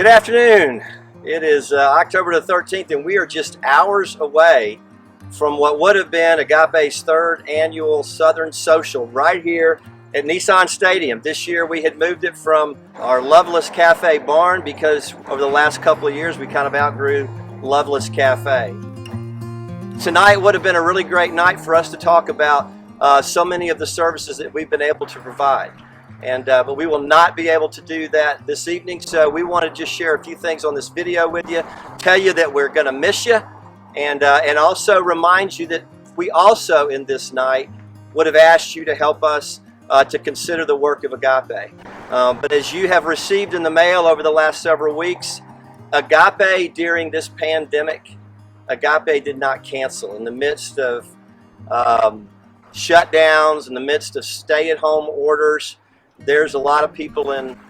Good afternoon. It is October the 13th, and we are just hours away from what would have been AGAPE's third annual Southern Social right here at Nissan Stadium. This year we had moved it from our Loveless Cafe barn because over the last couple of years we kind of outgrew Loveless Cafe. Tonight would have been a really great night for us to talk about so many of the services that we've been able to provide. But we will not be able to do that this evening, so we want to just share a few things on this video with you, tell you that we're going to miss you, and also remind you that we also in this night would have asked you to help us to consider the work of AGAPE. But as you have received in the mail over the last several weeks, AGAPE during this pandemic, AGAPE did not cancel. In the midst of shutdowns, in the midst of stay-at-home orders, there's a lot of people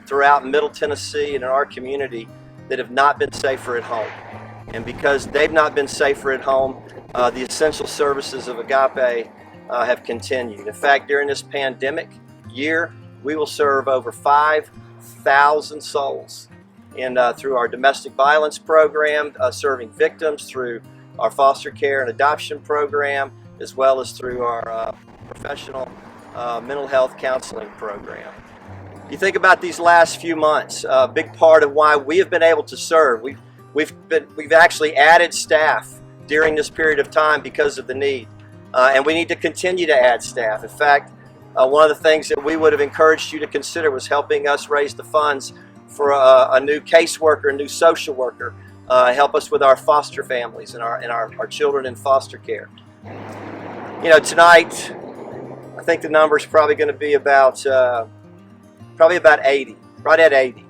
throughout Middle Tennessee and in our community that have not been safer at home. And because they've not been safer at home, the essential services of AGAPE have continued. In fact, during this pandemic year, we will serve over 5,000 souls through our domestic violence program, serving victims through our foster care and adoption program, as well as through our professional mental health counseling program. You think about these last few months, a big part of why we have been able to serve. We've actually added staff during this period of time because of the need, and we need to continue to add staff. In fact, one of the things that we would have encouraged you to consider was helping us raise the funds for a new caseworker, a new social worker, help us with our foster families and our children in foster care. You know, tonight, I think the number is probably going to be about 80, right at 80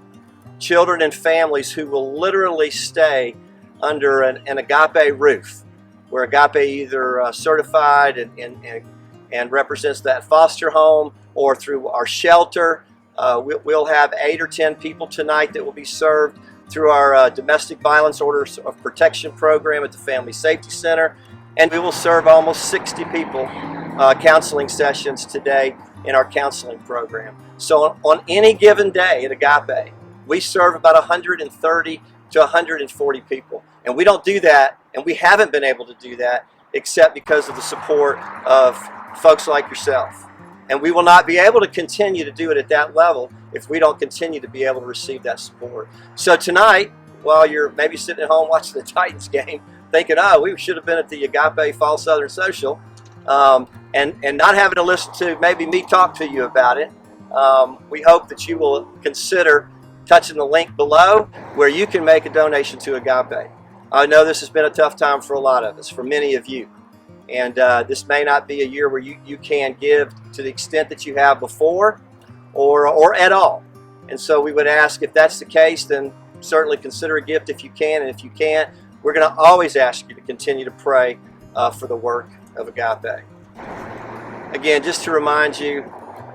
children and families who will literally stay under an AGAPE roof, where AGAPE either certified and represents that foster home, or through our shelter. We'll have 8 or 10 people tonight that will be served through our domestic violence orders of protection program at the Family Safety Center, and we will serve almost 60 people counseling sessions today in our counseling program. So on any given day at AGAPE, we serve about 130 to 140 people. And we don't do that, and we haven't been able to do that, except because of the support of folks like yourself. And we will not be able to continue to do it at that level if we don't continue to be able to receive that support. So tonight, while you're maybe sitting at home watching the Titans game, thinking, oh, we should have been at the AGAPE Fall Southern Social, and not having to listen to maybe me talk to you about it, we hope that you will consider touching the link below where you can make a donation to AGAPE. I know this has been a tough time for a lot of us, for many of you, and this may not be a year where you can give to the extent that you have before or at all. And so we would ask, if that's the case, then certainly consider a gift if you can, and if you can't, we're going to always ask you to continue to pray for the work of AGAPE. Again, just to remind you,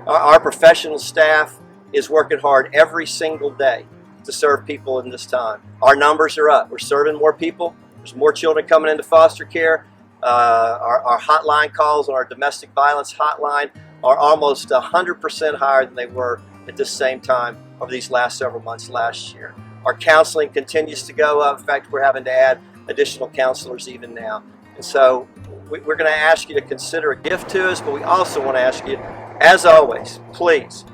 our professional staff is working hard every single day to serve people in this time. Our numbers are up. We're serving more people. There's more children coming into foster care. Our hotline calls on our domestic violence hotline are almost 100% higher than they were at this same time over these last several months last year. Our counseling continues to go up. In fact, we're having to add additional counselors even now. And so we're going to ask you to consider a gift to us, but we also want to ask you, as always, please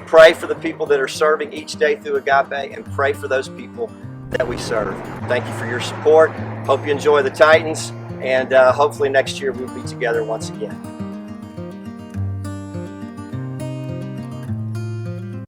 pray for the people that are serving each day through AGAPE, and pray for those people that we serve. Thank you for your support. Hope you enjoy the Titans, and hopefully next year we'll be together once again.